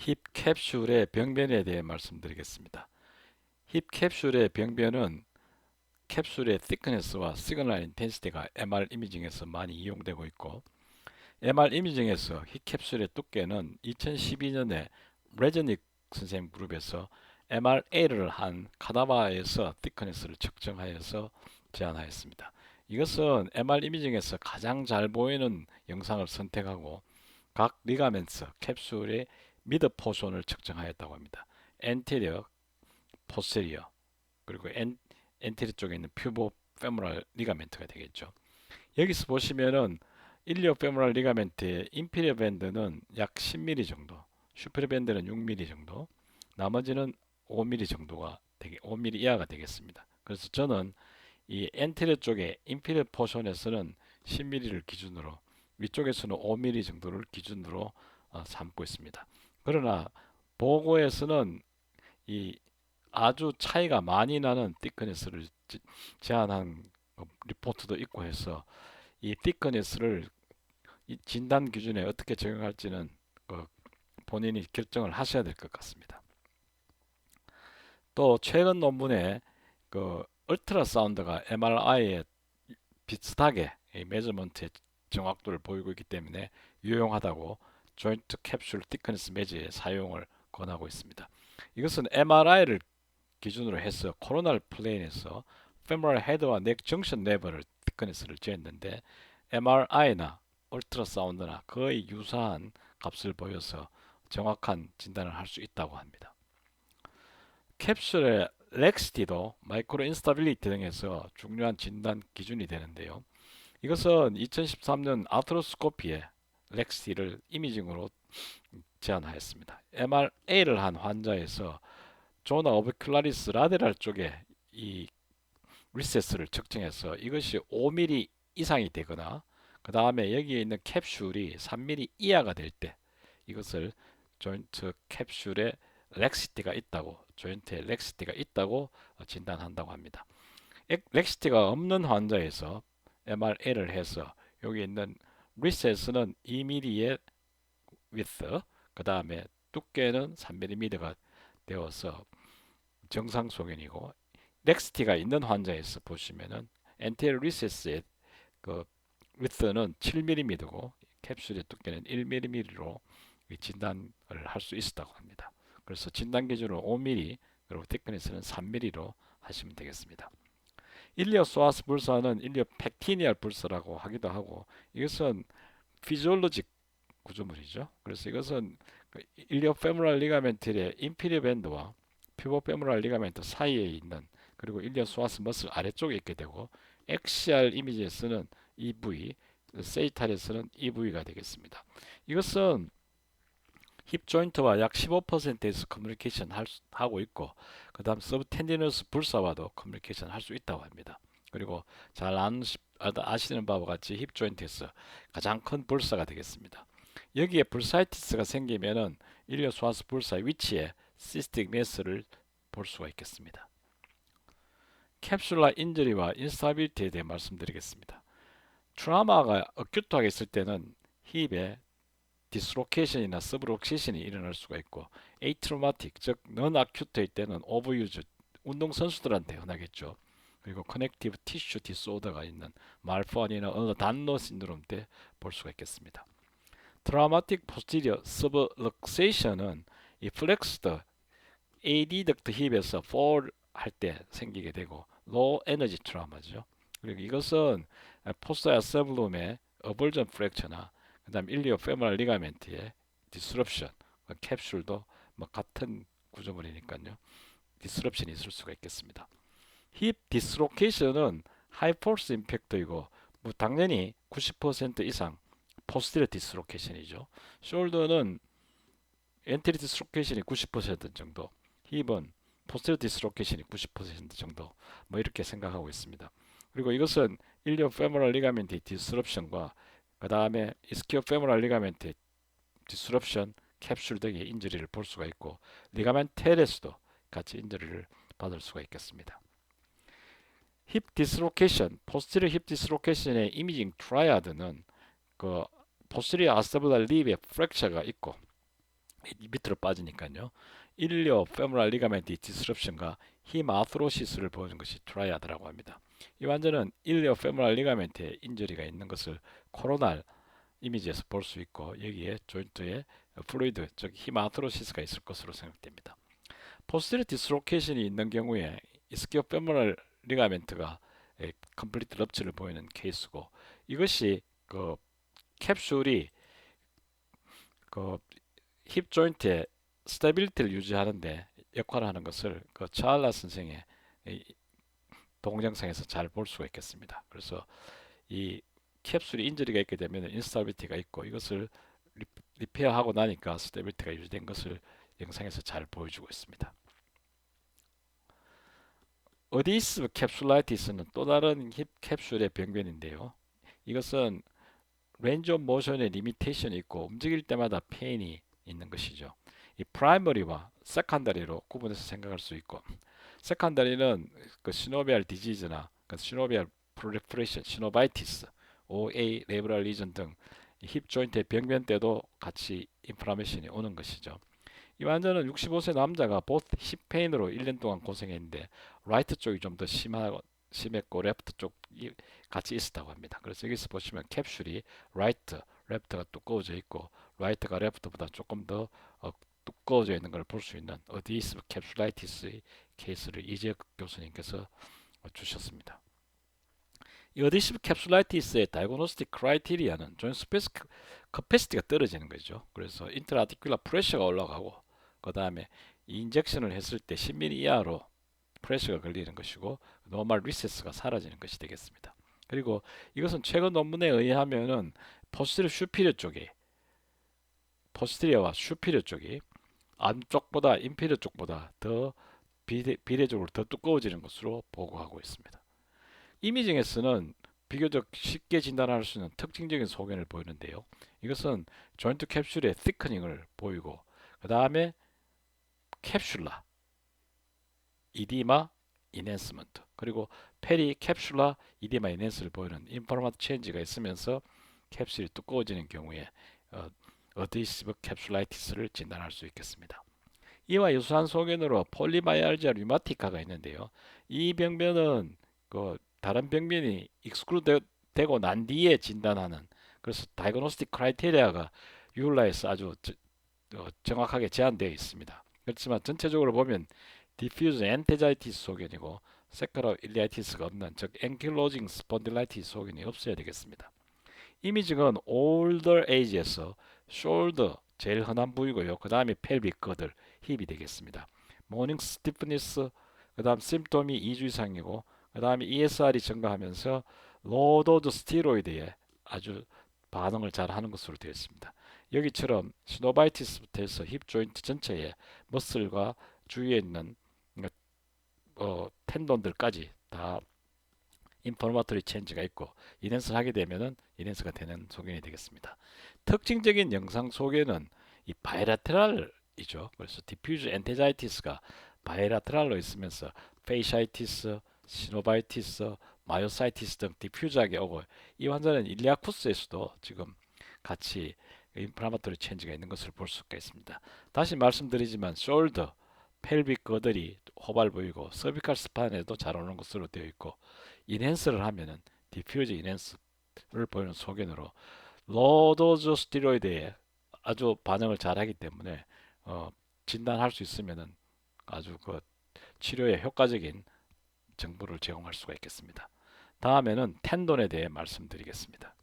힙 캡슐의 병변에 대해 말씀드리겠습니다. 힙 캡슐의 병변은 캡슐의 thickness와 시그널 인텐시티가 MR 이미징에서 많이 이용되고 있고, MR 이미징에서 힙 캡슐의 두께는 2012년에 레저닉 선생님 그룹에서 MRA를 한 카다바에서 thickness를 측정하여서 제안하였습니다. 이것은 MR 이미징에서 가장 잘 보이는 영상을 선택하고 각 리가멘트 캡슐의 미드 포션을 측정하였다고 합니다. 엔테리어, 포스테리어, 그리고 엔테리어 쪽에 있는 퓨보 페모랄 리가멘트가 되겠죠. 여기서 보시면은 일리오 페모랄 리가멘트의 인피리어 밴드는 약 10mm 정도, 슈페리어 밴드는 6mm 정도, 나머지는 5mm 정도가 5mm 이하가 되겠습니다. 그래서 저는 이 엔테리어 쪽의 인피리어 포션에서는 10mm를 기준으로, 위쪽에서는 5mm 정도를 기준으로 삼고 있습니다. 그러나 보고에서는 이 아주 차이가 많이 나는 thickness를 제한한 리포트도 있고 해서 이 thickness를 이 진단 기준에 어떻게 적용할지는 그 본인이 결정을 하셔야 될 것 같습니다. 또 최근 논문에 그 울트라사운드가 MRI에 비슷하게 이 매저먼트의 정확도를 보이고 있기 때문에 유용하다고 조인트 캡슐 티크니스 매저의 사용을 권하고 있습니다. 이것은 MRI를 기준으로 해서 코로날 플레인에서 femoral 헤드와 넥 정션 레버를 티크니스를 재었는데 MRI나 울트라사운드나 거의 유사한 값을 보여서 정확한 진단을 할 수 있다고 합니다. 캡슐의 렉시티도 마이크로 인스타빌리티 등에서 중요한 진단 기준이 되는데요. 이것은 2013년 아트로스코피에 렉시티를 이미징으로 제안하였습니다. MRA를 한 환자에서 조나 오비클라리스 라데랄 쪽에 이 리세스를 측정해서 이것이 5mm 이상이 되거나 그 다음에 여기에 있는 캡슐이 3mm 이하가 될 때 이것을 조인트 캡슐에 렉시티가 있다고, 조인트에 렉시티가 있다고 진단한다고 합니다. 렉시티가 없는 환자에서 MRA를 해서 여기 있는 리세스는 2mm의 width, 그 다음에 두께는 3mm가 되어서 정상 소견이고, 렉시티가 있는 환자에서 보시면은 엔테리어 리세스의 그 width는 7mm고 캡슐의 두께는 1mm로 진단을 할 수 있었다고 합니다. 그래서 진단 기준은 5mm, 그리고 thickness는 3mm로 하시면 되겠습니다. 일리오 소아스 불사는 일리오 팩티니알 불사라고 하기도 하고, 이것은 피지올로직 구조물이죠. 그래서 이것은 일리오 페모랄 리가멘트의 인피리어 밴드와 피보 페모랄 리가멘트 사이에 있는, 그리고 일리오 소아스 머슬 아래쪽에 있게 되고, 엑시알 이미지에서는 이 부위, 세이탈에서는 이 부위가 되겠습니다. 이것은 힙 조인트와 약 15%에서 커뮤니케이션 하고 있고, 그 다음 서브텐디너스 불사와도 커뮤니케이션 할 수 있다고 합니다. 그리고 잘 아시는 바와 같이 힙 조인트에서 가장 큰 불사가 되겠습니다. 여기에 불사이티스가 생기면은 일리오소아스 불사의 위치에 시스틱 매스를 볼 수가 있겠습니다. 캡슐라 인저리와 인스타빌리티에 대해 말씀드리겠습니다. 트라우마가 어큐트하게 있을 때는 힙에 디스로케이션이나 서브록시션이 일어날 수가 있고, 에이트로마틱 즉 넌아큐트일 때는 오버유즈, 운동선수들한테 흔하겠죠. 그리고 커넥티브 티슈 디스오더가 있는 말포아니나 어느 단노 신드롬 때 볼 수가 있겠습니다. 트라우마틱 포스티리어 서브럭세이션은 이 플렉스드 AD덕트 힙에서 fall 할 때 생기게 되고 로우 에너지 트라우마죠. 그리고 이것은 포스야 서블룸의 어벌전 프랙처나 그다음 일리오 페모랄 리가멘트의 디스럽션, 캡슐도 뭐 같은 구조물이니까요. 디스럽션이 있을 수가 있겠습니다. 힙 디스로케이션은 하이 포스 임팩트이고 뭐 당연히 90% 이상 포스티리어 디스로케이션이죠. 숄더는 엔트리 디스로케이션이 90% 정도, 힙은 포스티리어 디스로케이션이 90% 정도, 뭐 이렇게 생각하고 있습니다. 그리고 이것은 일리오 페모랄 리가멘트 디스럽션과 그 다음에 이스키오 페모랄 리가멘트 디스럽션, 캡슐 등의 인저리를 볼 수가 있고, 리가멘테레스도 같이 인저리를 받을 수가 있겠습니다. 힙 디스로케이션, 포스티리어 힙 디스로케이션의 이미징 트라이아드는 그 포스티리어 아스타블라 립에 프랙처가 있고, 밑으로 빠지니까요. 일리오 페모랄 리가멘트 디스럽션과 히마아트로시스를 보여준 것이 트라이아드라고 합니다. 이 환자는 일리오 페모랄 리가멘트에 인저리가 있는 것을 코로날 이미지에서 볼 수 있고 여기에 조인트에 플루이드 즉 히마아트로시스가 있을 것으로 생각됩니다. 포스테리 디스로케이션이 있는 경우에 이스키오 페모랄 리가멘트가 컴플리트 럽처를 보이는 케이스고 이것이 그 캡슐이 그 힙 조인트의 스테빌리티를 유지하는데 역할을 하는 것을 그 차알라 선생의 동영상에서 잘 볼 수가 있겠습니다. 그래서 이 캡슐이 인저리가 있게 되면 인스타빌리티가 있고 이것을 리페어하고 나니까 스테빌리티가 유지된 것을 영상에서 잘 보여주고 있습니다. 어디스 캡슐라이티스는 또 다른 힙 캡슐의 병변인데요. 이것은 렌즈 오브 모션의 리미테이션이 있고 움직일 때마다 페인이 있는 것이죠. 이 프라이머리와 세컨더리로 구분해서 생각할 수 있고 세컨더리는 그 시노비알 디지즈나 그 시노비알 프로레프레이션, 시노바이티스, OA 레브럴 리전 등 힙 조인트의 병변 때도 같이 인플라메이션이 오는 것이죠. 이 환자는 65세 남자가 보트 힙 페인으로 1년 동안 고생했는데 라이트 쪽이 좀 더 심했고 레프트 쪽이 같이 있었다고 합니다. 그래서 여기서 보시면 캡슐이 라이트, 레프트가 두꺼워져 있고 라이트가 레프트보다 조금 더 두꺼워져 있는 걸 볼 수 있는 어디스 캡슐라이티스의 케이스를 이재혁 교수님께서 주셨습니다. 이 어디시브 캡슐라이티스의 다이그노스틱 크라이테리아는 조인 스페이스 커패시티가 떨어지는 거죠. 그래서 인트라아티큘라 프레셔가 올라가고 그 다음에 인젝션을 했을 때 10mm 이하로 프레셔가 걸리는 것이고 노멀 리세스가 사라지는 것이 되겠습니다. 그리고 이것은 최근 논문에 의하면은 포스티리어 슈피리어 쪽이 포스티리어와 슈피리어 쪽이 안쪽보다 인피리어 쪽보다 더 비례적으로 더 두꺼워지는 것으로 보고하고 있습니다. 이미징에서는 비교적 쉽게 진단할 수 있는 특징적인 소견을 보이는데요. 이것은 조인트 캡슐의 thickning을 보이고 그 다음에 캡슐라, 이디마, 인핸스먼트 그리고 페리 캡슐라, 이디마, 인핸스를 보이는 인포르마트 체인지가 있으면서 캡슐이 두꺼워지는 경우에 어드히시브 캡슐라이티스를 진단할 수 있겠습니다. 이와 유사한 소견으로 폴리마이알지아 류마티카가 있는데요. 이 병변은 그 다른 병변이 익스클루드 되고 난 뒤에 진단하는 그래서 다이그노스틱 크라이테리아가 유울라에서 아주 정확하게 제한되어 있습니다. 그렇지만 전체적으로 보면 디퓨즈 엔테자이티스 소견이고 세카로 일리아이티스가 없는 즉 앵킬로징 스폰딜라이티스 소견이 없어야 되겠습니다. 이미징은 올더 에이지에서 숄더 제일 흔한 부위고요. 그 다음에 펠빅 거들 힙이 되겠습니다. 모닝 스티프니스 그 다음 심톰이 2주 이상이고 그 다음에 ESR이 증가하면서 로도드 스티로이드에 아주 반응을 잘 하는 것으로 되어 있습니다. 여기처럼 시노바이티스부터 해서 힙 조인트 전체에 머슬과 주위에 있는 텐돈들까지 다 인포르마토리 체인지가 있고 인핸스를 하게 되면은 인핸스가 되는 소견이 되겠습니다. 특징적인 영상 소견은 이 바이라테랄이죠. 그래서 디퓨즈 엔테자이티스가 바이라테랄로 있으면서 페이샤이티스, 시노바이티스, 마요사이티스 등 디퓨즈하게 오고 이 환자는 일리아쿠스에서도 지금 같이 인플라마토리 체인지가 있는 것을 볼 수가 있습니다. 다시 말씀드리지만 숄더, 펠빅 거들이 호발 보이고 서비칼 스판에도 잘 오는 것으로 되어 있고 인핸스를 하면은 디퓨즈 인핸스를 보이는 소견으로 로도즈 스티로이드에 아주 반응을 잘하기 때문에 어, 진단할 수 있으면은 아주 그 치료에 효과적인 정보를 제공할 수가 있겠습니다. 다음에는 텐돈에 대해 말씀드리겠습니다.